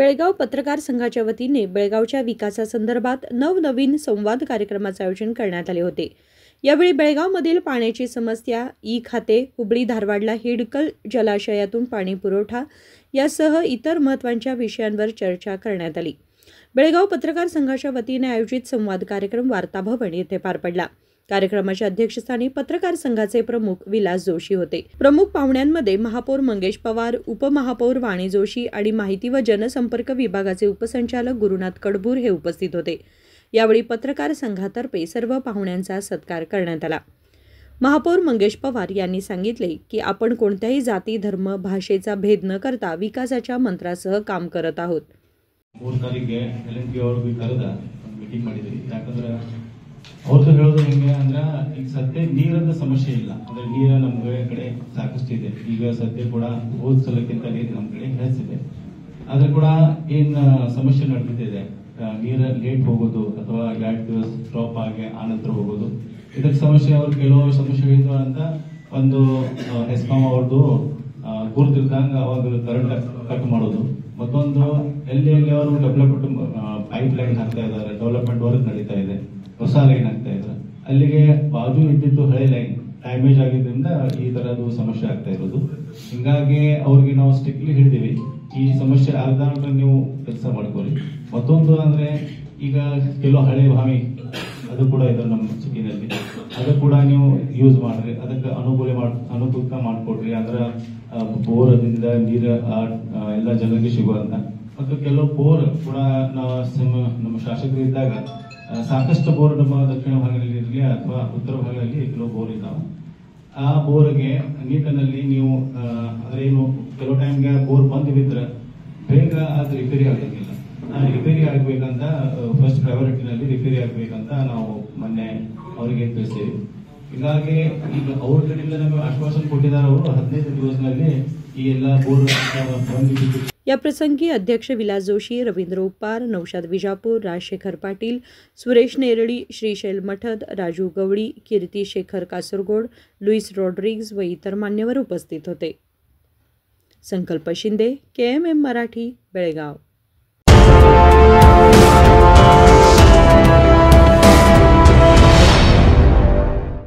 बेळगाव पत्रकार संघाच्या वतीने बेळगावच्या विकासासंदर्भात नवनवीन संवाद कार्यक्रमाचे आयोजन करण्यात आले होते। यावेळी बेळगावमधील पाण्याची समस्या, ई खाते, हुबळी धारवाडला हिडकल जलाशयातून पाणी पुरवठा यासह इतर महत्त्वाच्या विषयांवर चर्चा करण्यात आली। बेळगाव पत्रकार संघाच्या वतीने आयोजित संवाद कार्यक्रम वार्ता भवन येथे पार पडला। कार्यक्रमाच्या अध्यक्षस्थानी पत्रकार संघाचे प्रमुख विलास जोशी होते। प्रमुख पाहुण्यांमध्ये महापौर मंगेश पवार, उपमहापौर वाणी जोशी आणि माहिती व जनसंपर्क विभागाचे उपसंचालक गुरुनाथ कडबूर हे उपस्थित होते। यावेळी पत्रकार संघातर्फे सर्व पाहुण्यांचा सत्कार करण्यात आला। महापौर मंगेश पवार यांनी सांगितले की आपण कोणत्याही जाती, धर्म, भाषेचा भेद न करता विकासाच्या मंत्रासह काम करत आहोत। 3 ತಾರೀಖಿಗೆ ಎಲ್ಎನ್ಪಿ ಅವ್ರಿಗೆ ಕರೆದ ಮೀಟಿಂಗ್ ಮಾಡಿದ್ರಿ। ಯಾಕಂದ್ರೆ ಅವ್ರದ್ದು ಹೇಳೋದು ಹೆಂಗೆ ಅಂದ್ರೆ ಈಗ ಸದ್ಯ ನೀರಿನ ಸಮಸ್ಯೆ ಇಲ್ಲ, ಅಂದ್ರೆ ನೀರು ನಮ್ಮ ಕಡೆ ಸಾಕಷ್ಟು ಇದೆ। ಈಗ ಸದ್ಯ ಕೂಡ ಹೋದ ಸಲಕ್ಕಿಂತ ನೀರು ನಮ್ಮ ಕಡೆ ಹೆಚ್ಚಿದೆ, ಆದ್ರೆ ಕೂಡ ಏನ್ ಸಮಸ್ಯೆ ನಡೆದಿದೆ, ನೀರು ಲೇಟ್ ಹೋಗೋದು ಅಥವಾ 2 ದಿವಸ ಸ್ಟಾಪ್ ಆಗಿ ಆನಂತರ ಹೋಗೋದು, ಇದಕ್ಕೆ ಸಮಸ್ಯೆ ಅವ್ರು ಕೆಲವು ಸಮಸ್ಯೆಗಳಿದ್ವು ಅಂತ ಒಂದು ಹೆಸ್ಕಾಂ ಅವ್ರದ್ದು ಗುರುತಿದ್ದಂಗ ಅವಾಗ ಕರೆಂಟ್ ಕಟ್ ಮಾಡೋದು, ಮತ್ತೊಂದು ಎಲ್ಲಿ ಅವರು ಡೆವಲಪ್ಮೆಂಟ್ ಪೈಪ್ ಲೈನ್ ಹಾಕ್ತಾ ಇದ್ದಾರೆ, ಡೆವಲಪ್ಮೆಂಟ್ ವರ್ಕ್ ನಡೀತಾ ಇದೆ, ಹೊಸ ಲೈನ್ ಆಗ್ತಾ ಇದ್ದಾರೆ, ಅಲ್ಲಿಗೆ ಬಾಜು ಇದ್ದಿದ್ದು ಹಳೆ ಲೈನ್ ಡ್ಯಾಮೇಜ್ ಆಗಿದ್ದರಿಂದ ಈ ತರದ್ದು ಸಮಸ್ಯೆ ಆಗ್ತಾ ಇರೋದು। ಹಿಂಗಾಗಿ ಅವ್ರಿಗೆ ನಾವು ಸ್ಟ್ರಿಕ್ಟ್ಲಿ ಹೇಳಿದೀವಿ, ಈ ಸಮಸ್ಯೆ ಆದಾಗ ನೀವು ಕೆಲಸ ಮಾಡ್ಕೊಳ್ಳಿ। ಮತ್ತೊಂದು ಅಂದ್ರೆ ಈಗ ಕೆಲವು ಹಳೆ ಬಾವಿ ಅದು ಕೂಡ ಇದೆ ನಮ್ಮ ಸಿಟಿನಲ್ಲಿ, ಅದು ಕೂಡ ನೀವು ಯೂಸ್ ಮಾಡ್ರಿ, ಅದಕ್ಕೆ ಅನುಕೂಲ ಮಾಡ್ಕೊಡ್ರಿ, ಅಂದ್ರೆ ಬೋರದಿಂದ ನೀರು ಎಲ್ಲ ಜನರಿಗೆ ಸಿಗುವಂತ। ಮತ್ತು ಕೆಲವು ಬೋರ್ ಕೂಡ ನಮ್ಮ ಶಾಸಕರು ಇದ್ದಾಗ ಸಾಕಷ್ಟು ಬೋರ್ ನಮ್ಮ ದಕ್ಷಿಣ ಭಾಗದಲ್ಲಿ ಇರಲಿ ಅಥವಾ ಉತ್ತರ ಭಾಗದಲ್ಲಿ ಕೆಲವು ಬೋರ್ ಇದ್ದಾವೆ। ಆ ಬೋರ್ಗೆ ನೀಟಿನಲ್ಲಿ ನೀವು ಅದೇನು ಕೆಲವು ಟೈಮ್ಗೆ ಬೋರ್ ಬಂದು ಬಿದ್ರೆ ಬೇಗ ಅದು ರಿಪೇರಿ ಆಗೋದಿಲ್ಲ, ರಿಪೇರಿ ಆಗ್ಬೇಕಂತ ಫಸ್ಟ್ ಪ್ರಯಾರಿಟಿನಲ್ಲಿ ರಿಪೇರಿ ಆಗ್ಬೇಕಂತ ನಾವು ಮೊನ್ನೆ ಅವರಿಗೆ ತಿಳಿಸ್ತೀವಿ। ಹೀಗಾಗಿ ಈಗ ಅವ್ರ ಕಡೆಯಿಂದ ನಮಗೆ ಆಶ್ವಾಸನೆ ಕೊಟ್ಟಿದ್ದಾರೆ, ಅವರು 15 ದಿವಸದಲ್ಲಿ ಈ ಎಲ್ಲ ಬೋರ್ ಬಂದು। या प्रसंगी अध्यक्ष विलास जोशी, रवींद्र उप्पार, नौशाद विजापूर, राजशेखर पाटील, सुरेश नेरळी, श्रीशैल मठद, राजू गवळी, कीर्ती शेखर कासरगोड, लुईस रॉड्रिग्ज व इतर मान्यवर उपस्थित होते। संकल्प शिंदे, KMM मराठी, बेळगाव।